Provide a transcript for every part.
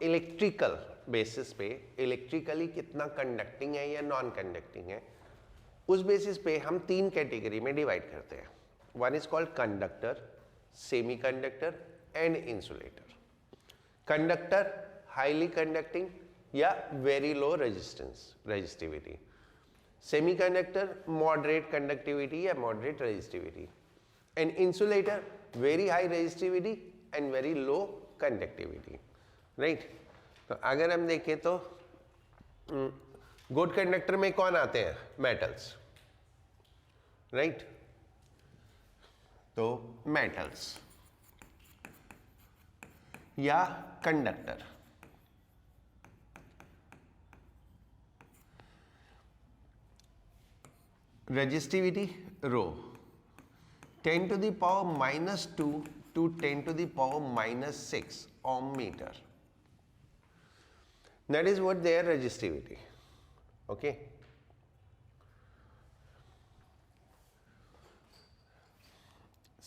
Electrical basis पे electrically कितना conducting है या नॉन कंडक्टिंग है, उस बेसिस पे हम तीन कैटेगरी में डिवाइड करते हैं. One is called conductor, semiconductor and insulator. Conductor highly conducting या very low resistivity. Semiconductor moderate conductivity या moderate resistivity. And insulator very high resistivity and very low conductivity. Right. तो अगर हम देखें तो good conductor में कौन आते हैं? मेटल्स. राइट. तो मेटल्स या conductor. Resistivity rho 10 to the power -2 to 10 to the power -6 ohm meter. That is what their resistivity. Okay.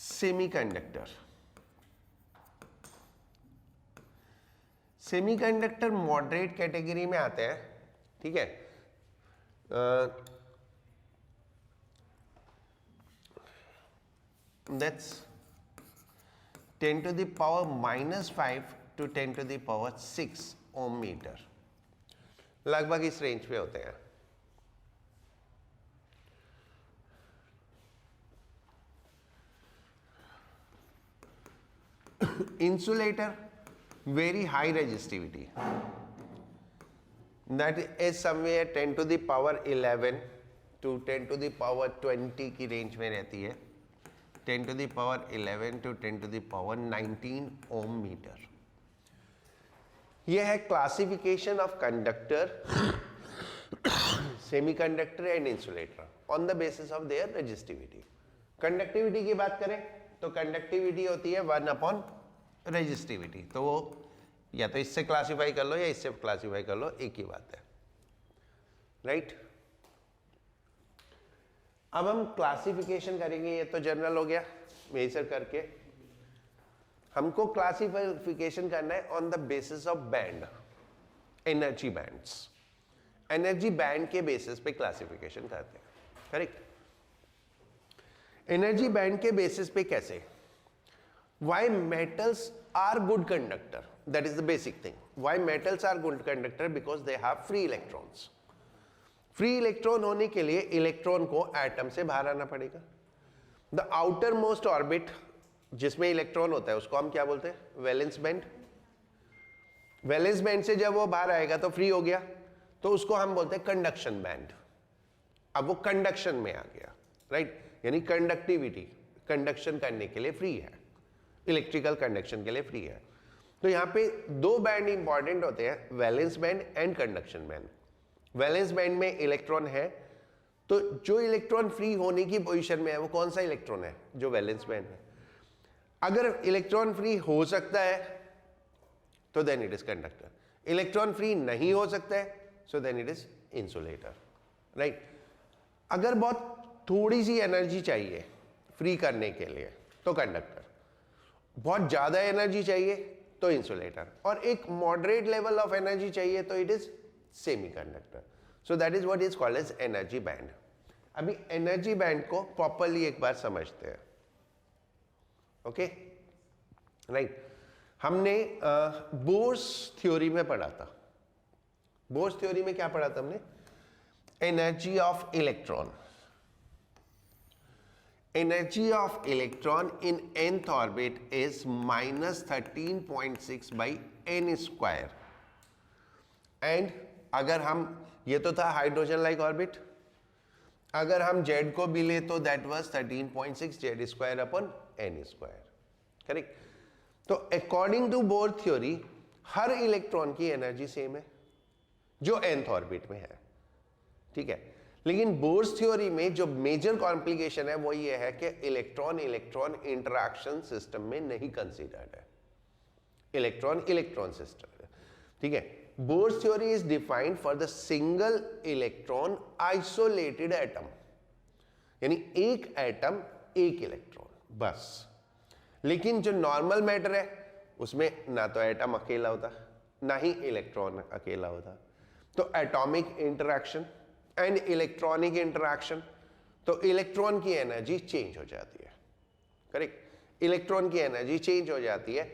Semiconductor. Semiconductor moderate category में आते हैं. ठीक है. That's 10 to the power -5 to 10 to the power 6 ohm meter. लगभग इस range पे होते हैं. Insulator very high resistivity, that is somewhere 10 to the power 11 to 10 to the power 20 की रेंज में रहती है. 10 to the power 11 to 10 to the power 19 ohm meter. यह है classification of conductor, semiconductor and insulator on the basis of their resistivity. Conductivity की बात करें तो कंडक्टिविटी होती है 1 अपॉन रेजिस्टिविटी. तो वो या तो इससे क्लासिफाई कर लो या इससे क्लासिफाई कर लो, एक ही बात है. राइट. अब हम क्लासिफिकेशन करेंगे. ये तो जनरल हो गया मेजर करके. हमको क्लासिफिकेशन करना है on the basis of band, energy bands. Energy band के बेसिस पे क्लासिफिकेशन करते हैं. करेक्ट. एनर्जी बैंड के बेसिस पे कैसे? Why metals are good conductor? That is the basic thing. Why metals are good conductor? Because they have free electrons. Free electron होने के लिए इलेक्ट्रॉन को एटम से बाहर आना पड़ेगा. द आउटर मोस्ट ऑर्बिट जिसमें इलेक्ट्रॉन होता है उसको हम क्या बोलते हैं? Valence band. वैलेंस बैंड से जब वो बाहर आएगा तो फ्री हो गया, तो उसको हम बोलते हैं कंडक्शन बैंड. अब वो कंडक्शन में आ गया. राइट. यानी कंडक्टिविटी कंडक्शन करने के लिए फ्री है, इलेक्ट्रिकल कंडक्शन के लिए फ्री है. तो यहां पे दो बैंड इंपॉर्टेंट होते हैं, valence band and conduction band. Valence band में इलेक्ट्रॉन है, तो जो इलेक्ट्रॉन फ्री होने की पोजीशन में है वो कौन सा इलेक्ट्रॉन है? जो वैलेंस बैंड है. अगर इलेक्ट्रॉन फ्री हो सकता है तो then it is conductor. Electron फ्री नहीं हो सकता है so then it is insulator. Right. अगर बहुत थोड़ी सी एनर्जी चाहिए फ्री करने के लिए तो कंडक्टर, बहुत ज्यादा एनर्जी चाहिए तो इंसुलेटर, और एक मॉडरेट लेवल ऑफ एनर्जी चाहिए तो it is semiconductor. So that is what is called as energy band. अभी एनर्जी बैंड को प्रॉपर्ली एक बार समझते हैं. ओके. राइट. हमने बोर्स थ्योरी में पढ़ा था. बोर्स थ्योरी में क्या पढ़ा था हमने? Energy of electron. Energy of electron in nth orbit is -13.6 by n square. And अगर हम, ये तो था हाइड्रोजन लाइक ऑर्बिट, अगर हम Z को भी ले तो that was 13.6 Z square upon n square. Correct. तो अकॉर्डिंग टू बोर थ्योरी हर इलेक्ट्रॉन की एनर्जी सेम है जो nth ऑर्बिट में है. ठीक है. लेकिन बोर्स थ्योरी में जो मेजर कॉम्प्लिकेशन है वो ये है कि इलेक्ट्रॉन इलेक्ट्रॉन इंटरैक्शन सिस्टम में नहीं कंसीडर्ड है. Electron electron system. ठीक है. Bourse theory is defined for the single electron isolated atom, यानी एक एटम एक इलेक्ट्रॉन बस. लेकिन जो नॉर्मल मैटर है उसमें ना तो एटम अकेला होता ना ही इलेक्ट्रॉन अकेला होता। तो atomic interaction and electronic interaction, तो इलेक्ट्रॉन की एनर्जी चेंज हो जाती है, करेक्ट, इलेक्ट्रॉन की एनर्जी चेंज हो जाती है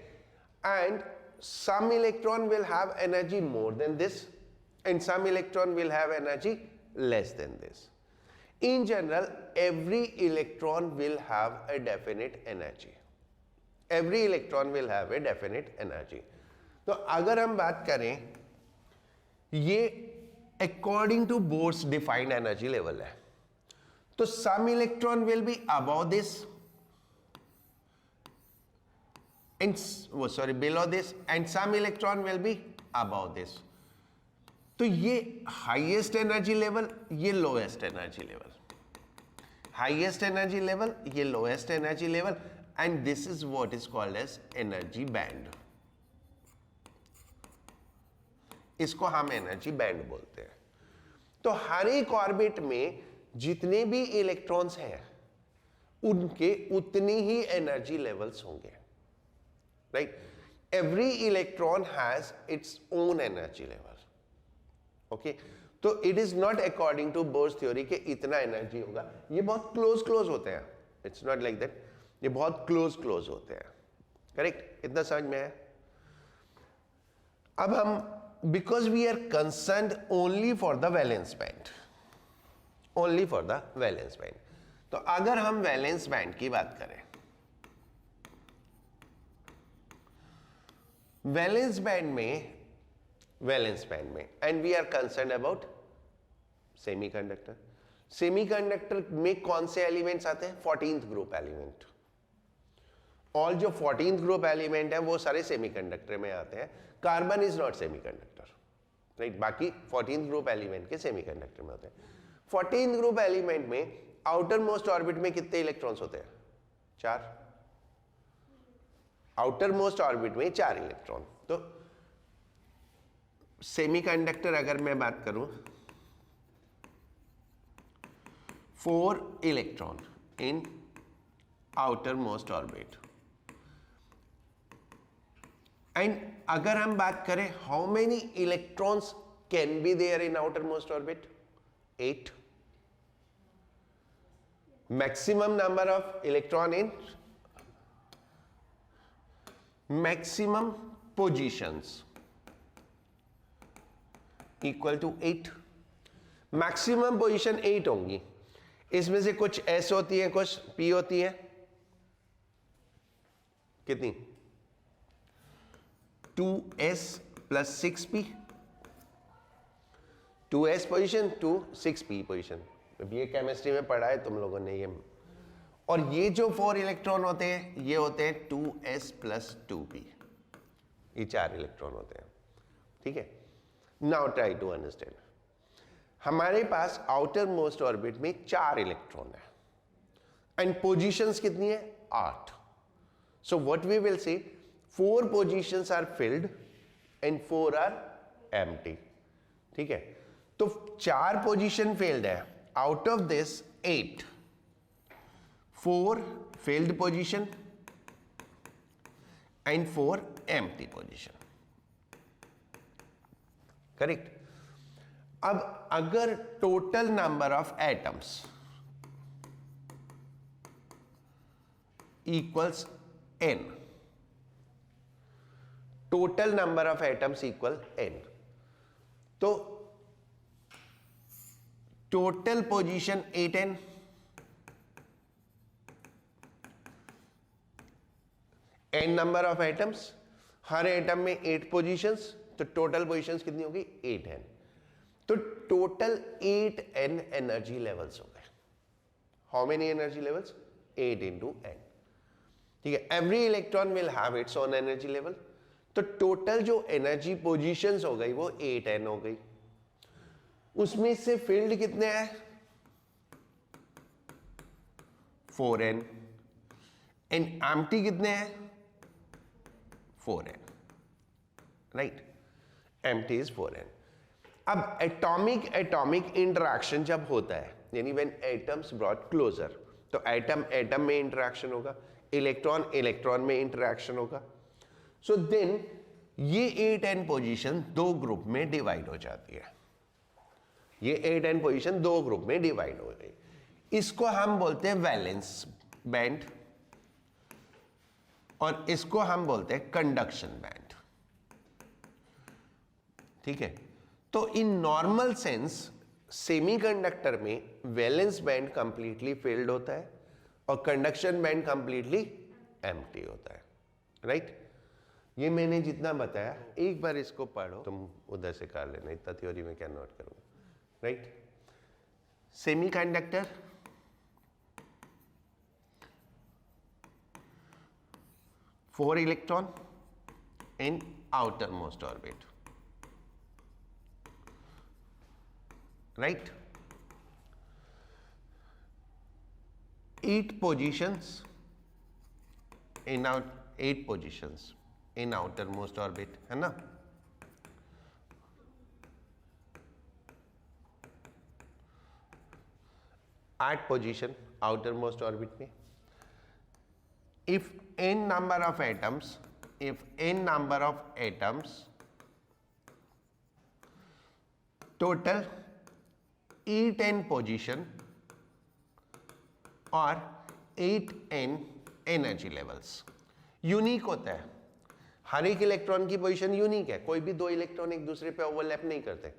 and some electron will have energy more than this and some electron will have energy less than this. In general, every electron will have a definite energy. Every electron will have a definite energy. तो अगर हम बात करें, ये according to Bohr's defined energy level है, तो some electron will be above this and below this and some electron will be above this. तो ये highest energy level, ये lowest energy level, highest energy level, ये lowest energy level, and this is what is called as energy band. इसको हम energy band बोलते हैं। तो हर एक ऑर्बिट में जितने भी इलेक्ट्रॉन्स हैं उनके उतनी ही एनर्जी लेवल्स होंगे, right. Every electron has its own energy level, okay. तो it is not according to Bohr's theory के इतना एनर्जी होगा, ये बहुत क्लोज होते हैं, इट्स नॉट लाइक दैट, ये बहुत क्लोज होते हैं, करेक्ट। इतना समझ में है। अब हम, because we are concerned only for the valence band, only for the valence band, तो अगर हम वैलेंस बैंड की बात करें, वैलेंस बैंड में and we are concerned about semiconductor. Semiconductor में कौन से एलिमेंट्स आते हैं? 14th group element. ऑल जो 14th ग्रुप एलिमेंट है वो सारे सेमीकंडक्टर में आते हैं। Carbon is not semiconductor, right. बाकी 14th ग्रुप एलिमेंट के सेमीकंडक्टर में होते हैं। 14th ग्रुप एलिमेंट में आउटर मोस्ट ऑर्बिट में कितने इलेक्ट्रॉन्स होते हैं? 4। आउटर मोस्ट ऑर्बिट में 4 इलेक्ट्रॉन। तो सेमीकंडक्टर अगर मैं बात करूं, 4 electron in outer most orbit, and अगर हम बात करें how many electrons can be there in outer most orbit? 8। Maximum number of electron in maximum positions equal to 8। Maximum position 8 होंगी, इसमें से कुछ S होती है, कुछ P होती है। कितनी? 2S plus 6P, 2S position 2 6P position. ये केमिस्ट्री में पढ़ा है तुम लोगों ने ये। और ये जो 4 इलेक्ट्रॉन होते हैं ये होते हैं 2s प्लस 2p, ये 4 इलेक्ट्रॉन होते हैं, ठीक है। नाउ ट्राई टू अंडरस्टैंड, हमारे पास आउटर मोस्ट ऑर्बिट में 4 इलेक्ट्रॉन है एंड पोजीशंस कितनी है? 8। So what we will say, 4 positions are filled and 4 are empty, ठीक है। तो 4 पोजीशन फिल्ड है, out of this 8, 4 filled position and 4 empty position, correct। अब अगर total number of atoms equals n, total number of atoms equal n, तो total position 8n, n number of atoms, her atom में 8 positions, तो total positions कितनी होगी? 8n। तो total 8n energy levels हो गए। How many energy levels? 8 into n, ठीक है। Every electron will have it's own energy level, तो टोटल जो एनर्जी पोजीशंस हो गई वो 8n हो गई। उसमें से फील्ड कितने हैं? 4n, एंड एम्प्टी कितने हैं? 4n, right. Empty is 4n। अब एटॉमिक इंटरैक्शन जब होता है, यानी व्हेन एटम्स ब्रॉट क्लोजर, तो एटम में इंटरैक्शन होगा, इलेक्ट्रॉन में इंटरैक्शन होगा। सो देन ये 8n पोजीशन दो ग्रुप में डिवाइड हो जाती है, ये 8n पोजीशन दो ग्रुप में डिवाइड हो गई, इसको हम बोलते हैं वैलेंस बैंड और इसको हम बोलते हैं कंडक्शन बैंड। ठीक है, तो इन नॉर्मल सेंस सेमीकंडक्टर में वैलेंस बैंड कंप्लीटली फिल्ड होता है और कंडक्शन बैंड कंप्लीटली एम्प्टी होता है, राइट? ये मैंने जितना बताया एक बार इसको पढ़ो, तुम उधर से कर लेना, इतना थ्योरी में क्या नोट करूंगा, right? Semiconductor four electron in outermost orbit, right? 8 positions in outermost orbit, है ना? आठ पोजीशन outermost orbit में। If n number of atoms total 8n position और 8n एनर्जी लेवल्स, यूनिक होता है। हर एक इलेक्ट्रॉन की पोजीशन यूनिक है, कोई भी दो इलेक्ट्रॉन एक दूसरे पे ओवरलैप नहीं करते,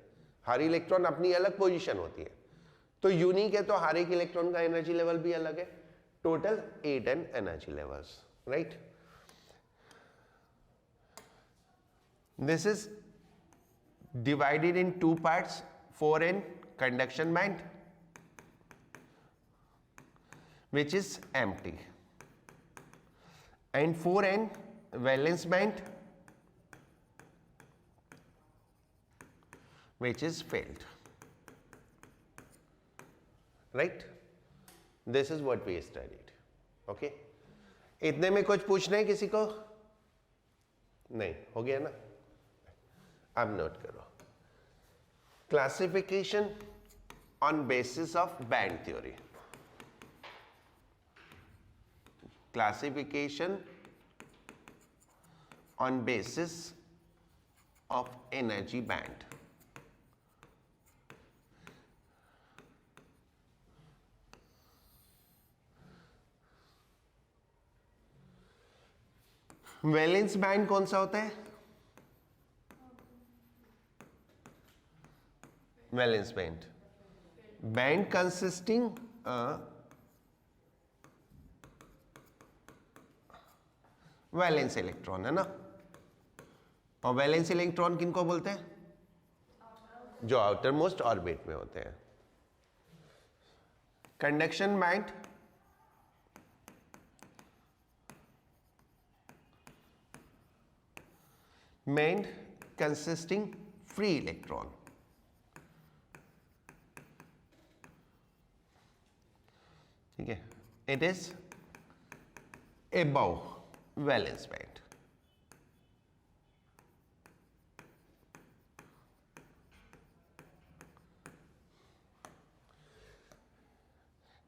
हर इलेक्ट्रॉन अपनी अलग पोजीशन होती है, तो यूनिक है, तो हर एक इलेक्ट्रॉन का एनर्जी लेवल भी अलग है। Total 8n energy levels, right? This is divided in two parts, 4n conduction band which is empty and 4n valence band which is filled, right? This is what we studied, okay? इतने में कुछ पूछना है किसी को? नहीं, हो गया ना? अब नोट करो, classification on basis of band theory, classification on basis of energy band. Valence band कौन सा होता है? Valence band, band consisting valence electron, है ना? और वैलेंस इलेक्ट्रॉन किनको बोलते हैं? जो आउटर मोस्ट ऑर्बिट में होते हैं। Conduction band band consisting free electron, ठीक है, it is above valence band.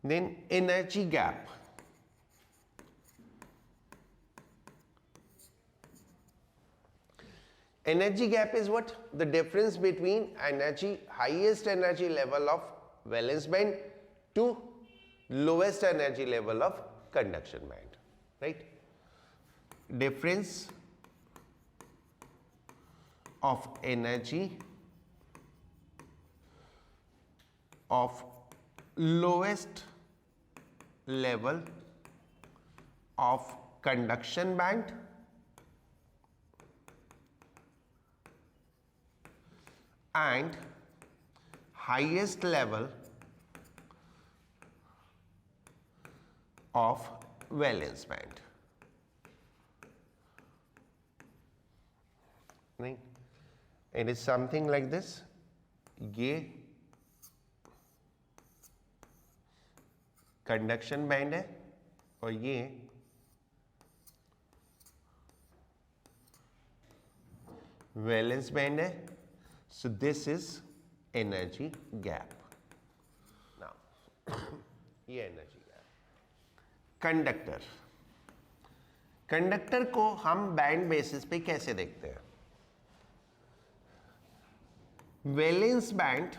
Then energy gap, energy gap is what? The difference between highest energy level of valence band to lowest energy level of conduction band, right? Difference of energy of lowest level of conduction band and highest level of valence band. नहीं, it is something like this. ये conduction band है और ये valence band है. So this is energy gap. Now ये energy gap. Conductor, conductor को हम band basis पे कैसे देखते हैं? Valence band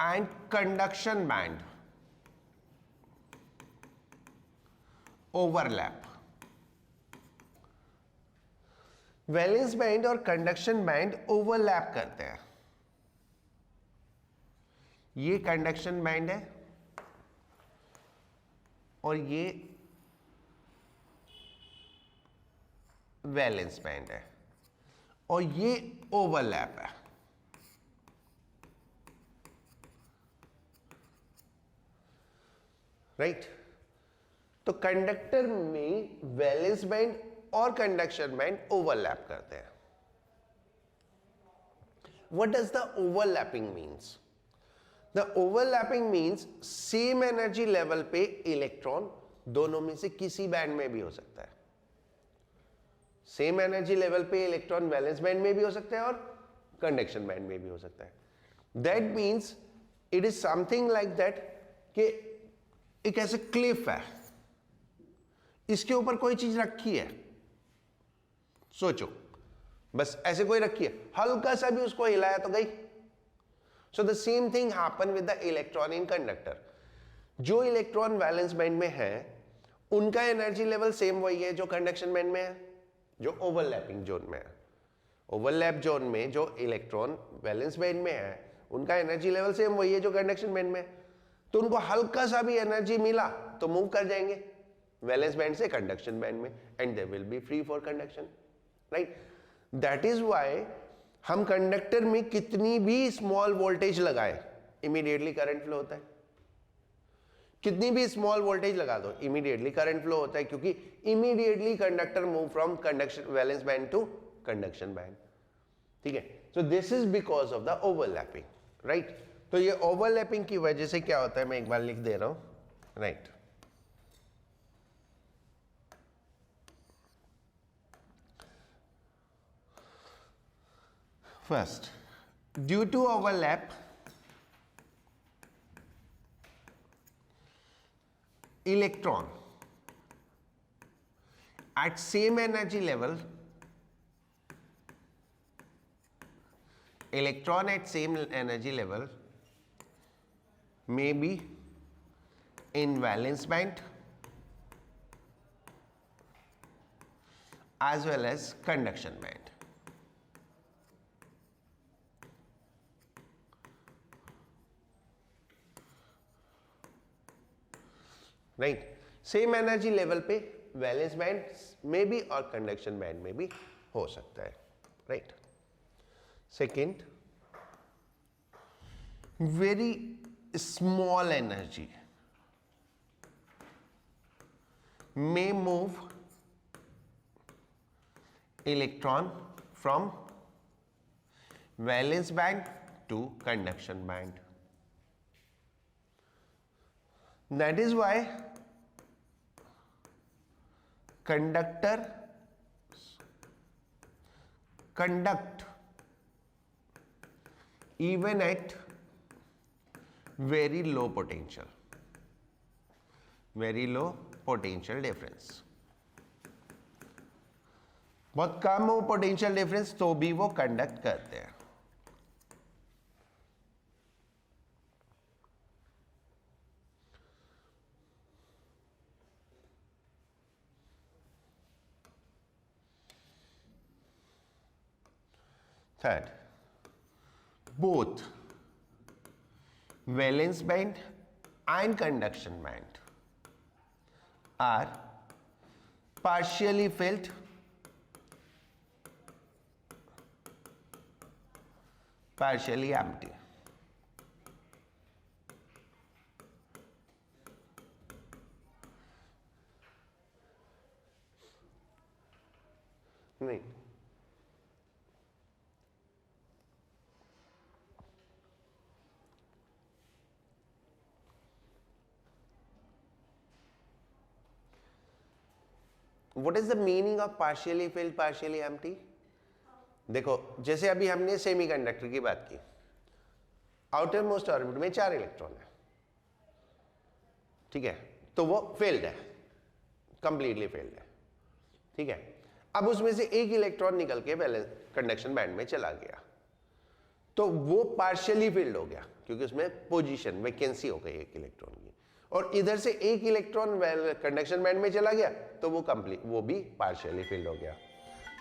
and conduction band overlap. Valence band और कंडक्शन बैंड ओवरलैप करते हैं। ये कंडक्शन बैंड है और ये वैलेंस बैंड है और ये ओवरलैप है। राइट तो कंडक्टर में वैलेंस बैंड और कंडक्शन बैंड ओवरलैप करते हैं। What does the overlapping means? The overlapping means same energy level पे इलेक्ट्रॉन दोनों में से किसी बैंड में भी हो सकता है। सेम एनर्जी लेवल पे इलेक्ट्रॉन वैलेंस बैंड में भी हो सकता है और कंडक्शन बैंड में भी हो सकता है। That means it is something like that कि एक ऐसे क्लिफ है, इसके ऊपर कोई चीज रखी है, सोचो बस ऐसे कोई रखी है, हल्का सा भी उसको हिलाया तो गई। So the same thing happen with the electron in conductor. जो इलेक्ट्रॉन वैलेंस बैंड में है उनका एनर्जी लेवल सेम वही है जो कंडक्शन बैंड में है, जो ओवरलैपिंग जोन में है। ओवरलैप जोन में जो इलेक्ट्रॉन वैलेंस बैंड में है उनका एनर्जी लेवल सेम वही है जो कंडक्शन बैंड में है। तो उनको हल्का सा भी एनर्जी मिला तो मूव कर जाएंगे वैलेंस बैंड से कंडक्शन बैंड में and they will be free for conduction. Right that is why हम कंडक्टर में कितनी भी स्मॉल वोल्टेज लगाए इमीडिएटली करंट फ्लो होता है। कितनी भी स्मॉल वोल्टेज लगा दो इमीडिएटली करंट फ्लो होता है, क्योंकि immediately conductor move from conduction valence band to conduction band. ठीक है, so this is because of the overlapping. Right तो ये ओवरलैपिंग की वजह से क्या होता है मैं एक बार लिख दे रहा हूं। Right first, due to overlap electron at same energy level, electron at same energy level may be in valence band as well as conduction band. Right same energy level पे वैलेंस बैंड में भी और conduction band में भी हो सकता है। Right second, very small energy may move electron from valence band to conduction band. That is why conductor conduct even at very low potential, very low potential difference. बहुत कम हो पोटेंशियल डिफरेंस तो भी वो कंडक्ट करते हैं। Third, both valence band and conduction band are partially filled partially empty. नहीं, What is the meaning of partially filled, partially empty? देखो जैसे अभी हमने सेमीकंडक्टर की बात की, आउटर मोस्ट ऑर्बिट में 4 इलेक्ट्रॉन है, ठीक है, तो वो फेल्ड है, कंप्लीटली फेल्ड है। ठीक है, अब उसमें से एक इलेक्ट्रॉन निकल के वैलेंस कंडक्शन बैंड में चला गया, तो वो पार्शियली फिल्ड हो गया क्योंकि उसमें पोजीशन वैकेंसी हो गई एक इलेक्ट्रॉन की, और इधर से एक इलेक्ट्रॉन कंडक्शन बैंड में चला गया तो वो कंप्लीट, वो भी पार्शियली फिल्ड हो गया।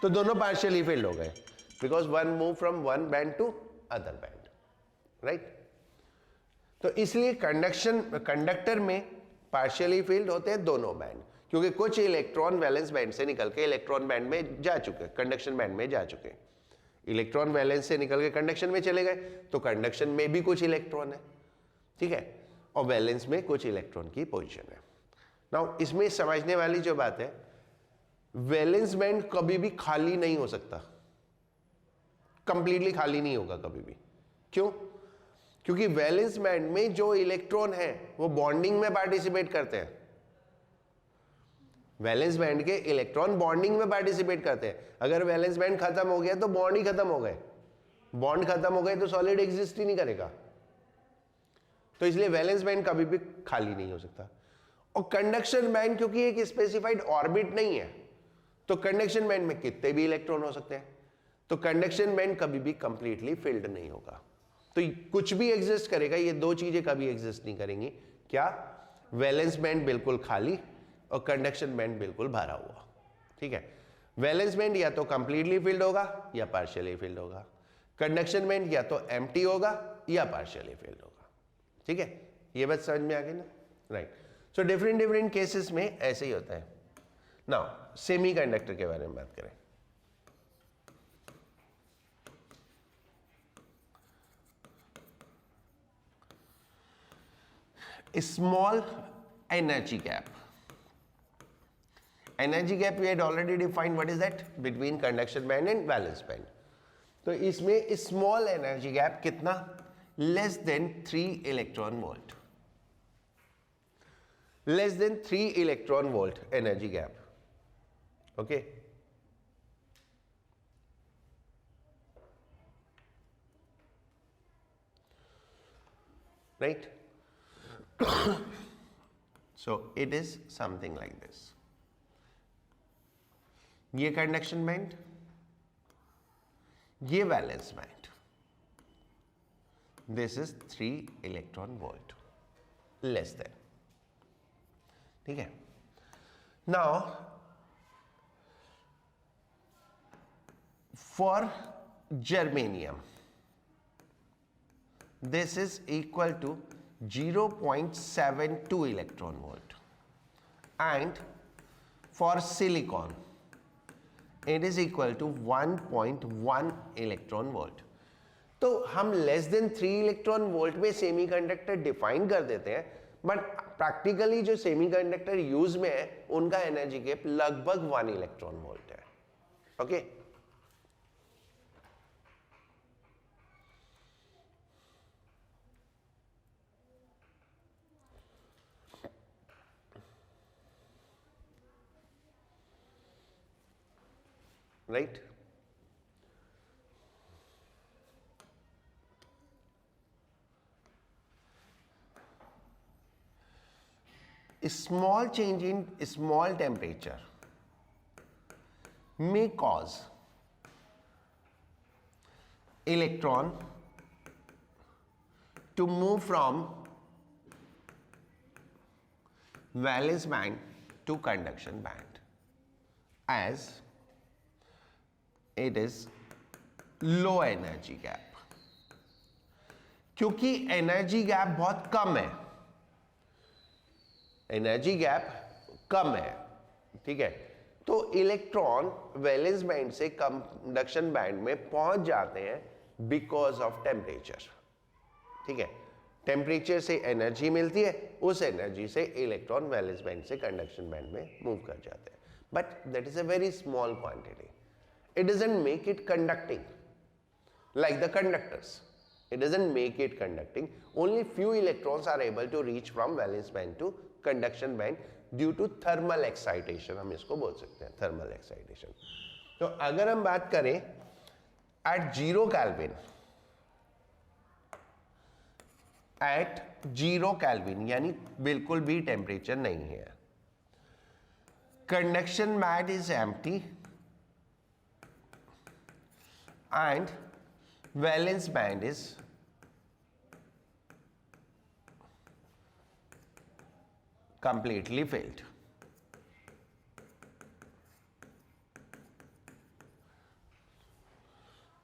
तो दोनों पार्शियली फिल्ड हो गए because one move from one band to other band, right. तो इसलिए कंडक्टर में पार्शियली फिल्ड होते हैं दोनों बैंड, क्योंकि कुछ इलेक्ट्रॉन वैलेंस बैंड से निकल के इलेक्ट्रॉन बैंड में जा चुके, कंडक्शन बैंड में जा चुके। इलेक्ट्रॉन वैलेंस से निकल के कंडक्शन में चले गए तो कंडक्शन में भी कुछ इलेक्ट्रॉन है, ठीक है, और वैलेंस में कुछ इलेक्ट्रॉन की पोजीशन है। नाउ इसमें समझने वाली जो बात है, वैलेंस बैंड कभी भी खाली नहीं हो सकता, कंप्लीटली खाली नहीं होगा कभी भी। क्यों? क्योंकि वैलेंस बैंड में जो इलेक्ट्रॉन है वो बॉन्डिंग में पार्टिसिपेट करते हैं। वैलेंस बैंड के इलेक्ट्रॉन बॉन्डिंग में पार्टिसिपेट करते हैं। अगर वैलेंस बैंड खत्म हो गया तो बॉन्ड ही खत्म हो गए, बॉन्ड खत्म हो गए तो सॉलिड एग्जिस्ट ही नहीं करेगा। तो इसलिए वैलेंस बैंड कभी भी खाली नहीं हो सकता। और कंडक्शन बैंड क्योंकि एक स्पेसिफाइड ऑर्बिट नहीं है, तो कंडक्शन बैंड में कितने भी इलेक्ट्रॉन हो सकते हैं, तो कंडक्शन बैंड कभी भी कंप्लीटली फिल्ड नहीं होगा। तो कुछ भी एग्जिस्ट करेगा, ये दो चीजें कभी एग्जिस्ट नहीं करेंगी। क्या? वैलेंस बैंड बिल्कुल खाली और कंडक्शन बैंड बिल्कुल भरा हुआ, ठीक है। वैलेंस बैंड या तो कंप्लीटली फिल्ड होगा या पार्शियली फिल्ड होगा, कंडक्शन बैंड या तो एम्प्टी होगा या पार्शियली फिल्ड होगा, ठीक है। ये बात समझ में आ गई ना, राइट। सो डिफरेंट केसेस में ऐसे ही होता है। नाउ सेमीकंडक्टर के बारे में बात करें। Small energy gap, energy gap we had already defined, what is that? Between conduction band and valence band. तो इसमें स्मॉल एनर्जी गैप कितना? Less than 3 electron volt, less than 3 electron volt energy gap, okay. Right. So it is something like this. ये conduction band, ये valence band, this is 3 electron volt less than, ठीक है। Now for germanium this is equal to 0.72 electron volt, and for silicon it is equal to 1.1 electron volt. तो हम less than 3 electron volt में semiconductor define कर देते हैं, but practically जो semiconductor use में है उनका एनर्जी गैप लगभग 1 इलेक्ट्रॉन वोल्ट है, okay. Right. Small change in small temperature may cause electron to move from valence band to conduction band, as it is low energy gap. क्योंकि energy gap बहुत कम है, energy gap कम है, ठीक है, तो electron valence band से conduction band में पहुंच जाते हैं बिकॉज ऑफ टेम्परेचर, ठीक है। टेम्परेचर से एनर्जी मिलती है, उस एनर्जी से इलेक्ट्रॉन वैलेंस बैंड से कंडक्शन बैंड में मूव कर जाते हैं, but that is a very small quantity. It doesn't make it conducting like the conductors. It doesn't make it conducting. Only few electrons are able to reach from valence band to conduction band due to thermal excitation. हम इसको बोल सकते हैं thermal excitation. तो अगर हम बात करें at 0 Kelvin, at 0 Kelvin यानी बिल्कुल भी टेम्परेचर नहीं है, conduction band is empty and valence band is completely filled.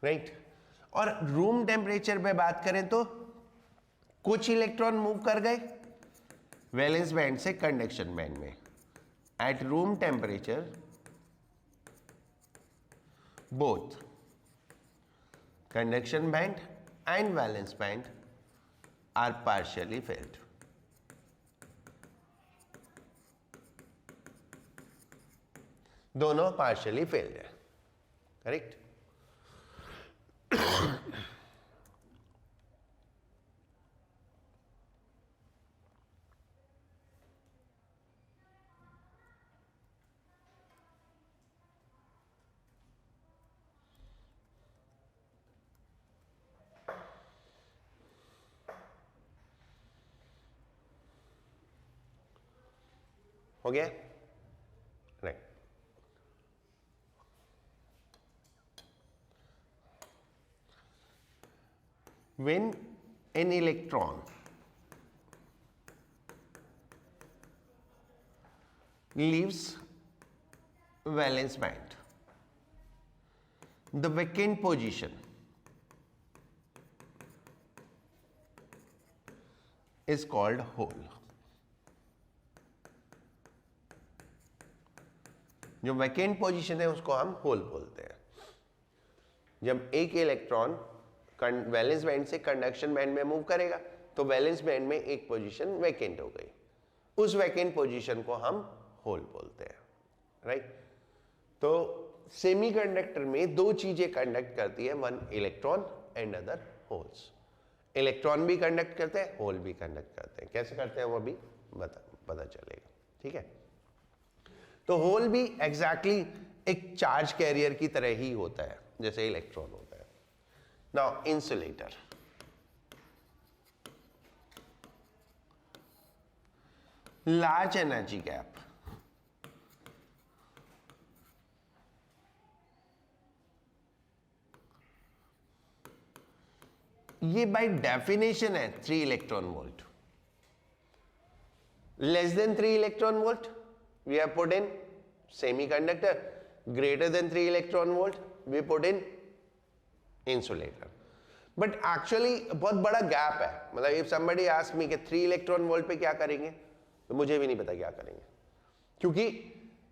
Right और रूम टेम्परेचर पे बात करें तो कुछ इलेक्ट्रॉन मूव कर गए वैलेंस बैंड से कंडक्शन बैंड में. At room temperature both conduction band and valence band are partially filled. दोनों partially filled है. करेक्ट. हो गया. Right. When an electron leaves valence band, the vacant position is called hole. जो vacant position है उसको हम whole बोलते हैं. जब एक इलेक्ट्रॉन वैलेंस बैंड से कंडक्शन बैंड में मूव करेगा तो वैलेंस बैंड में एक पोजीशन वैकेंट हो गई, उस वैकेंट पोजीशन को हम होल बोलते हैं. राइट. तो सेमीकंडक्टर में दो चीजें कंडक्ट करती है, one electron and other holes. Electron भी कंडक्ट करते हैं, होल भी कंडक्ट करते हैं. कैसे करते हैं वो भी पता चलेगा. ठीक है. तो होल भी एग्जैक्टली एक चार्ज कैरियर की तरह ही होता है जैसे इलेक्ट्रॉन होता है. Now insulator. Large energy gap. ये बाय डेफिनेशन है 3 electron volt. Less than 3 electron volt we have put in semiconductor, greater than 3 electron volt we put in insulator. But actually बहुत बड़ा गैप है. मतलब if somebody ask me कि 3 electron volt पे क्या करेंगे तो मुझे भी नहीं पता क्या करेंगे, क्योंकि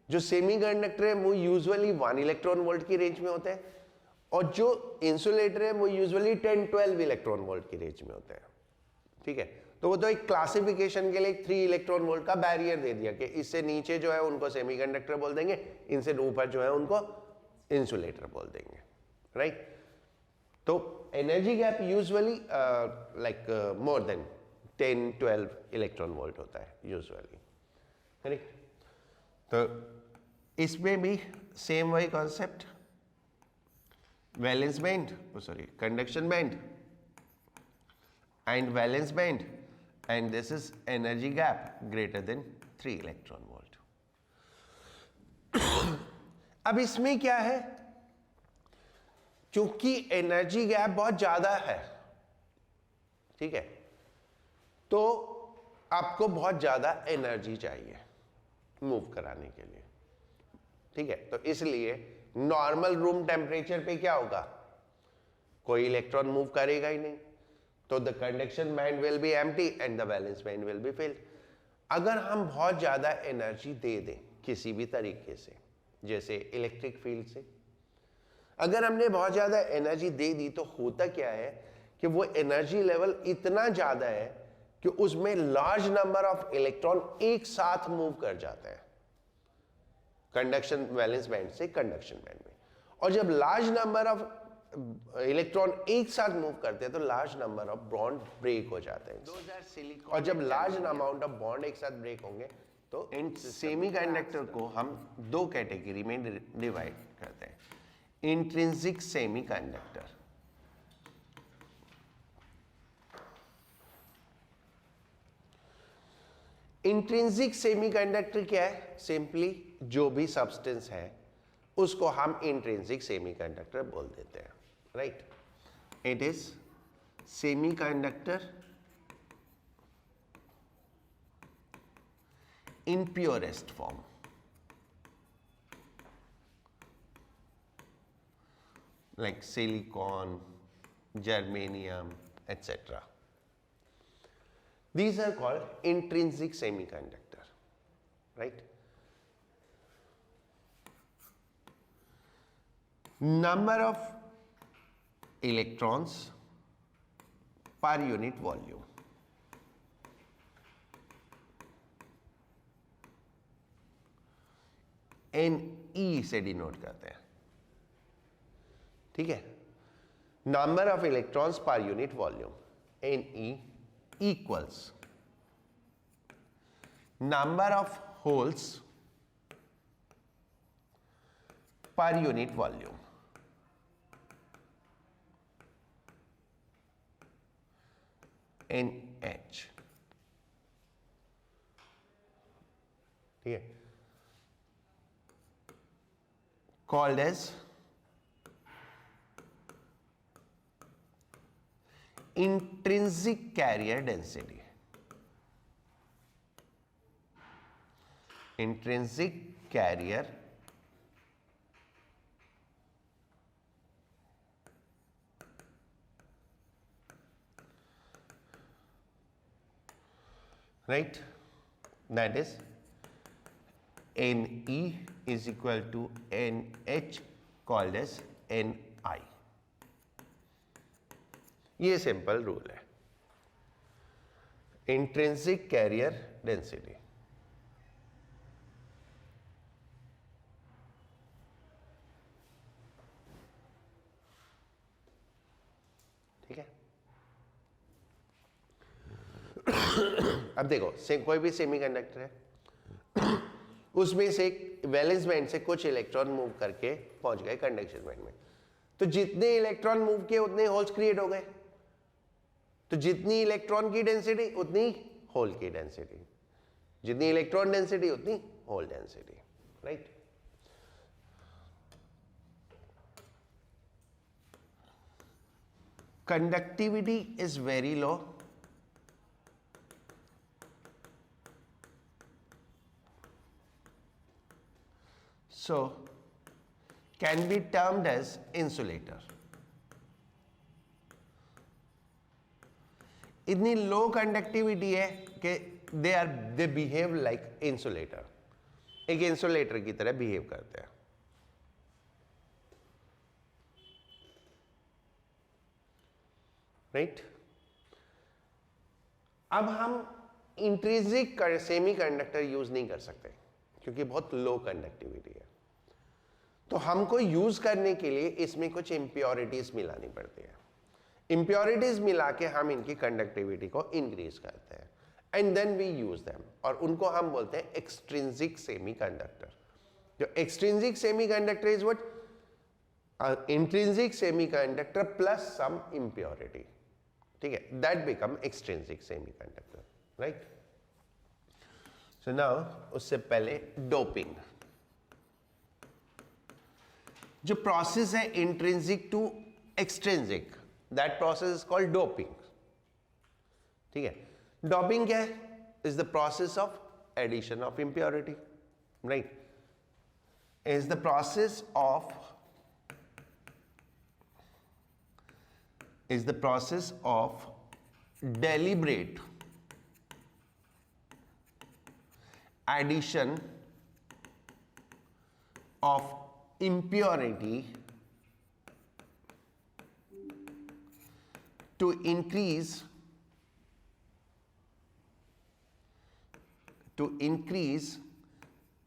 जो सेमीकंडक्टर है वो यूजुअली 1 इलेक्ट्रॉन वोल्ट की रेंज में होते हैं और जो इंसुलेटर है वो यूजुअली 10-12 इलेक्ट्रॉन वोल्ट की रेंज में होते हैं. ठीक है. तो वो तो एक क्लासिफिकेशन के लिए 3 इलेक्ट्रॉन वोल्ट का बैरियर दे दिया कि इससे नीचे जो है उनको सेमीकंडक्टर बोल देंगे, इनसे ऊपर जो है उनको इंसुलेटर बोल देंगे. राइट. तो energy gap usually like more than 10-12 electron volt होता है यूजुअली. करेक्ट. तो इसमें भी सेम वही concept, valence band, sorry conduction band and valence band, and this is energy gap greater than 3 electron volt. अब इसमें क्या है, क्योंकि एनर्जी गैप बहुत ज्यादा है, ठीक है, तो आपको बहुत ज्यादा एनर्जी चाहिए मूव कराने के लिए. ठीक है. तो इसलिए नॉर्मल रूम टेम्परेचर पे क्या होगा, कोई इलेक्ट्रॉन मूव करेगा ही नहीं, तो the conduction band will be empty and the valence band will be filled. अगर हम बहुत ज्यादा एनर्जी दे दें किसी भी तरीके से, जैसे इलेक्ट्रिक फील्ड से, अगर हमने बहुत ज्यादा एनर्जी दे दी तो होता क्या है कि वो एनर्जी लेवल इतना ज्यादा है कि उसमें लार्ज नंबर ऑफ इलेक्ट्रॉन एक साथ मूव कर जाते हैं कंडक्शन वैलेंस बैंड से कंडक्शन बैंड में. और जब लार्ज नंबर ऑफ इलेक्ट्रॉन एक साथ मूव करते हैं तो large number of bond break हो जाते हैं. और जब लार्ज अमाउंट ऑफ बॉन्ड एक साथ ब्रेक होंगे तो इन सेमीकंडक्टर को हम दो कैटेगरी में डिवाइड करते हैं. इंट्रिंसिक सेमीकंडक्टर, इंट्रिंसिक सेमीकंडक्टर क्या है, सिंपली जो भी सब्सटेंस है उसको हम इंट्रिंसिक सेमीकंडक्टर बोल देते हैं. right? It is semiconductor in purest form. Like silicon, germanium, etc. These are called intrinsic semiconductor, right? Number of electrons per unit volume. Ne से डिनोट करते हैं, ठीक है? Number of electrons per unit volume, Ne equals number of holes per unit volume, NH, ठीक है? Called as intrinsic carrier density. Intrinsic carrier right, that is Ne is equal to NH called as Ni. ये simple rule है, intrinsic career density. ठीक है? अब देखो कोई भी सेमीकंडक्टर है, उसमें से वैलेंस बैंड से कुछ इलेक्ट्रॉन मूव करके पहुंच गए कंडक्शन बैंड में, तो जितने इलेक्ट्रॉन मूव किए उतने होल्स क्रिएट हो गए। तो जितनी इलेक्ट्रॉन की डेंसिटी उतनी होल की डेंसिटी, जितनी इलेक्ट्रॉन डेंसिटी उतनी hole density, right? Conductivity is very low, so can be termed as insulator. इतनी लो कंडक्टिविटी है कि दे बिहेव लाइक इंसुलेटर, एक इंसुलेटर की तरह बिहेव करते हैं, राइट? अब हम इंट्रिंसिक सेमीकंडक्टर यूज नहीं कर सकते क्योंकि बहुत लो कंडक्टिविटी है, तो हमको यूज करने के लिए इसमें कुछ इंप्योरिटीज मिलानी पड़ती है। इंप्योरिटीज मिला के हम इनकी कंडक्टिविटी को इंक्रीज करते हैं and then we use them, और उनको हम बोलते हैं एक्सट्रिंसिक सेमीकंडक्टर। जो extrinsic semiconductor is what intrinsic semiconductor plus some impurity, ठीक है? That become extrinsic semiconductor, right? So now उससे पहले डोपिंग, जो प्रोसेस है intrinsic to extrinsic, that process is called doping, ठीक है? डोपिंग क्या है? Is the process of addition of impurity, right? Is the process of deliberate addition of impurity to increase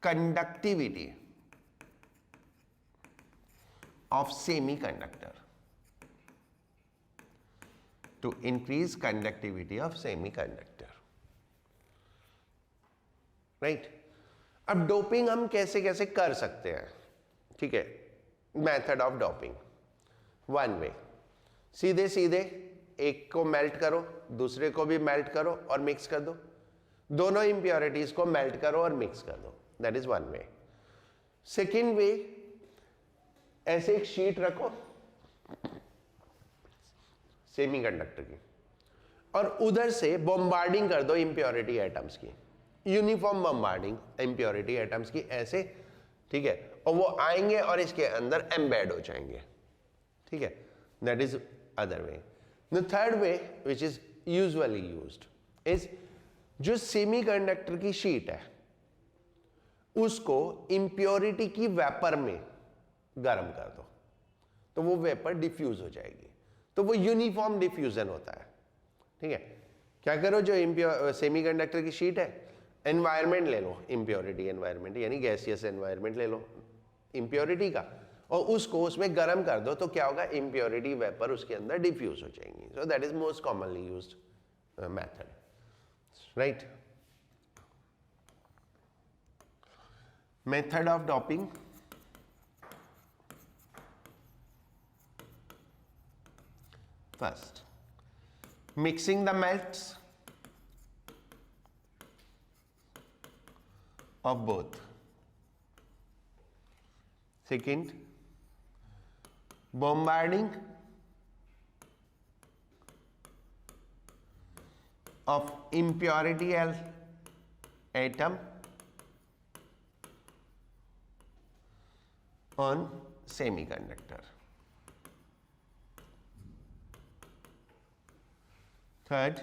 conductivity of semiconductor, to increase conductivity of semiconductor, right? अब doping हम कैसे कैसे कर सकते हैं, ठीक है? Method of doping, one way, सीधे सीधे एक को मेल्ट करो, दूसरे को भी मेल्ट करो और मिक्स कर दो, दोनों इंप्योरिटीज को मेल्ट करो और मिक्स कर दो, that is one way. Second way, ऐसे एक शीट रखो सेमीकंडक्टर की, और उधर से बॉम्बार्डिंग कर दो इम्प्योरिटी एटम्स की, यूनिफॉर्म बॉम्बार्डिंग इम्प्योरिटी एटम्स की ऐसे, ठीक है, और वो आएंगे और इसके अंदर एम्बेड हो जाएंगे, ठीक है, that is other way. The third way which is usually used is जो सेमीकंडक्टर की शीट है उसको इम्प्योरिटी की वेपर में गर्म कर दो तो वो वेपर डिफ्यूज हो जाएगी, तो वो यूनिफॉर्म डिफ्यूजन होता है, ठीक है. क्या करो, जो सेमीकंडक्टर की शीट है, एनवायरनमेंट ले लो, इम्प्योरिटी एनवायरनमेंट यानी गैसियस एनवायरनमेंट ले लो इम्प्योरिटी का, और उसको उसमें गर्म कर दो तो क्या होगा, इम्प्योरिटी वेपर उसके अंदर डिफ्यूज हो जाएंगी. सो that is most commonly used method, right. Method of doping. First, mixing the melts of both. Second, bombarding of impurity atom on semiconductor. Third,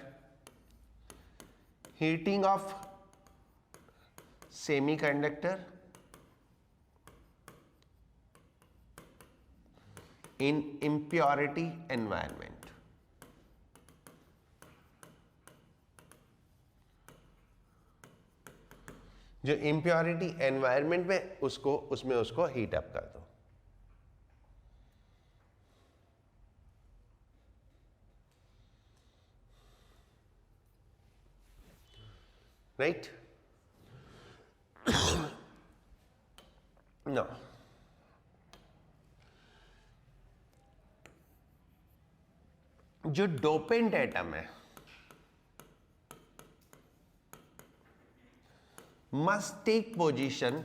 heating of semiconductor in impurity environment. जो impurity environment में उसमें उसको heat up कर दो. Right? No. जो dopant atom है must take position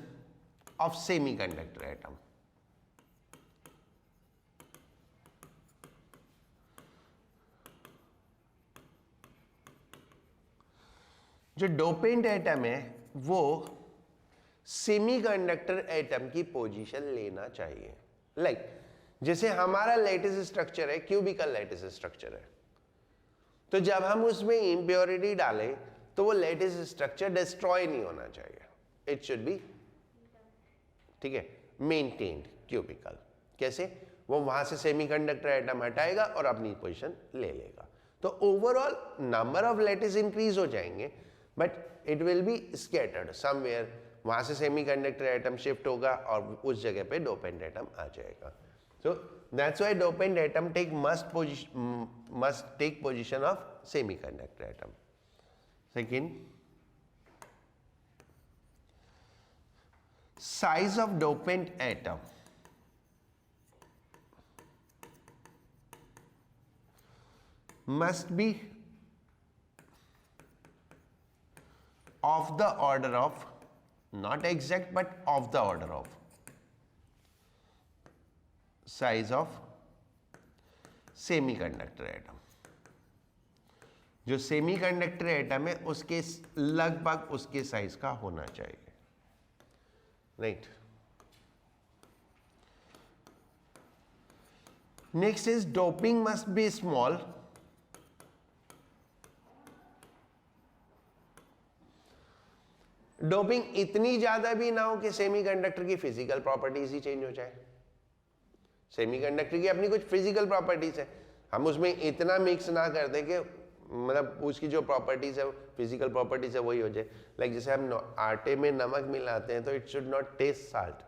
of semiconductor atom. जो dopant atom है वो सेमीकंडक्टर एटम की पोजीशन लेना चाहिए. लाइक जैसे हमारा लेटिस स्ट्रक्चर है, क्यूबिकल लेटिस स्ट्रक्चर है, तो जब हम उसमें इम्प्योरिटी डालें तो वो लेटिस स्ट्रक्चर डिस्ट्रॉय नहीं होना चाहिए, इट शुड बी, ठीक है, मेंटेन्ड क्यूबिकल. कैसे, वो वहां से सेमीकंडक्टर एटम हटाएगा और अपनी पोजीशन ले लेगा, तो overall number of lattice increase हो जाएंगे but it will be scattered somewhere. वहां से सेमीकंडक्टर एटम शिफ्ट होगा और उस जगह पे डोपेंट एटम आ जाएगा. So that's why dopant atom must take position of semiconductor atom. Second, size of dopant atom must be of the order of, not exact but of the order of, size of semiconductor atom. जो semiconductor atom है उसके लगभग उसके size का होना चाहिए, right. Next is doping must be small. Doping इतनी ज्यादा भी ना हो कि सेमीकंडक्टर की फिजिकल प्रॉपर्टीज ही चेंज हो जाए. सेमीकंडक्टर की अपनी कुछ फिजिकल प्रॉपर्टीज है, हम उसमें इतना मिक्स ना कर दें कि मतलब उसकी जो प्रॉपर्टीज है, फिजिकल प्रॉपर्टीज है, वही हो जाए. लाइक जैसे हम आटे में नमक मिलाते हैं तो it should not taste salt,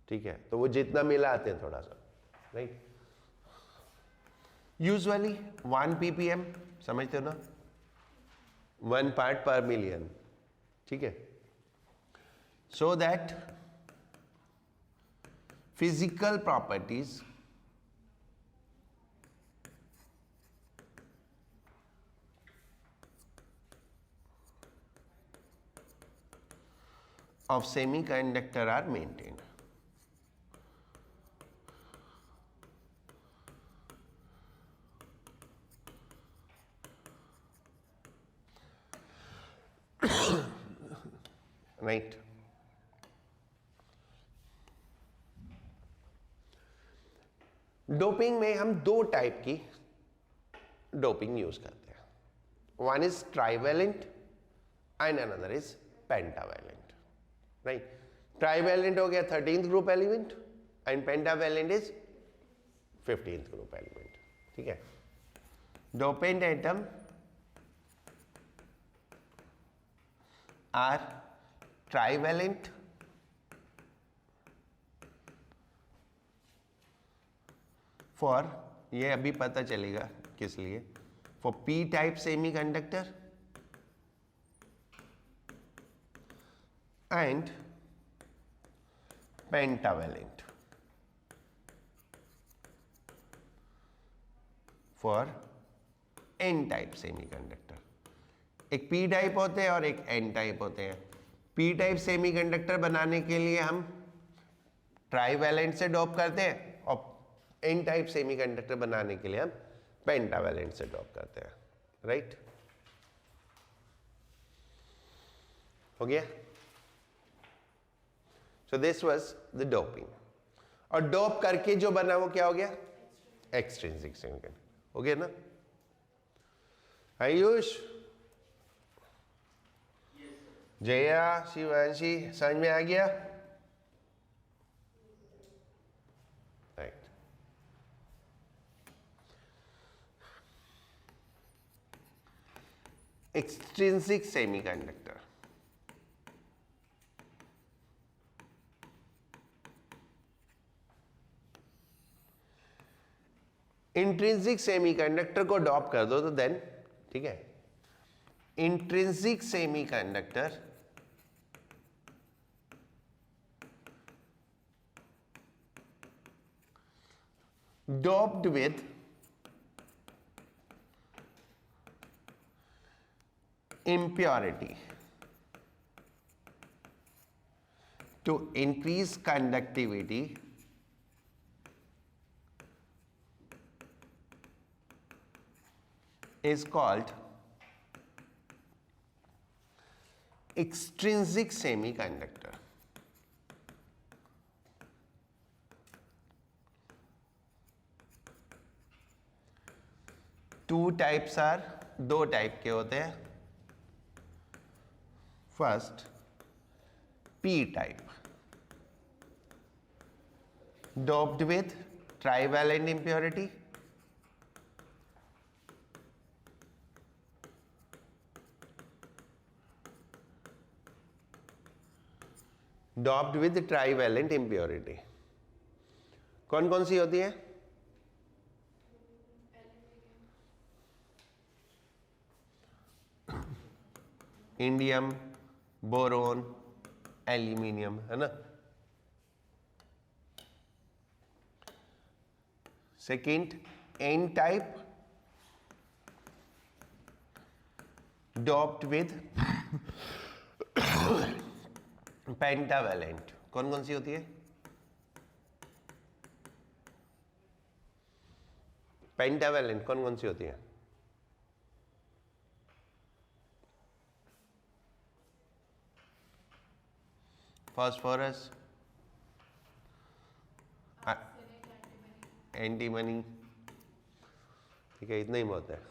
ठीक है, तो वो जितना मिलाते हैं थोड़ा सा, राइट. यूजुअली 1 ppm समझते हो ना, 1 पार्ट पर मिलियन, ठीक है. So that physical properties of semiconductor are maintained. Right. Doping में हम दो टाइप की डोपिंग यूज करते हैं। One is trivalent and another is pentavalent. Right, trivalent हो गया 13th group element and pentavalent is 15th group element. ठीक है, dopant atom are trivalent for, ये अभी पता चलेगा किस लिए, for P type semiconductor and pentavalent for N type semiconductor. एक पी टाइप होते हैं और एक एन टाइप होते हैं। पी टाइप सेमीकंडक्टर बनाने के लिए हम ट्राइवेलेंट से डोप करते हैं और एन टाइप सेमीकंडक्टर बनाने के लिए हम पेंटावेलेंट से डोप करते हैं। राइट, हो गया। So this was the doping. और डोप करके जो बना वो क्या हो गया? एक्सट्रिंसिक सेमीकंडक्टर हो गया ना। आयुष, जया, शिवांशी, समझ में आ गया? Right. Extrinsic semiconductor, intrinsic semiconductor को डॉप कर दो तो देन, ठीक है, intrinsic semiconductor doped with impurity to increase conductivity is called extrinsic semiconductor. Two types are, दो टाइप के होते हैं। First P type, doped with trivalent impurity, doped with trivalent impurity. कौन कौन सी होती है? इंडियम, बोरोन, एल्यूमिनियम, है ना। Second N type, doped with pentavalent. कौन कौन सी होती है? पेंटावेलेंट कौन कौन सी होती है? फास्फोरस, एंटीमनी, ठीक है, इतना ही बहुत है।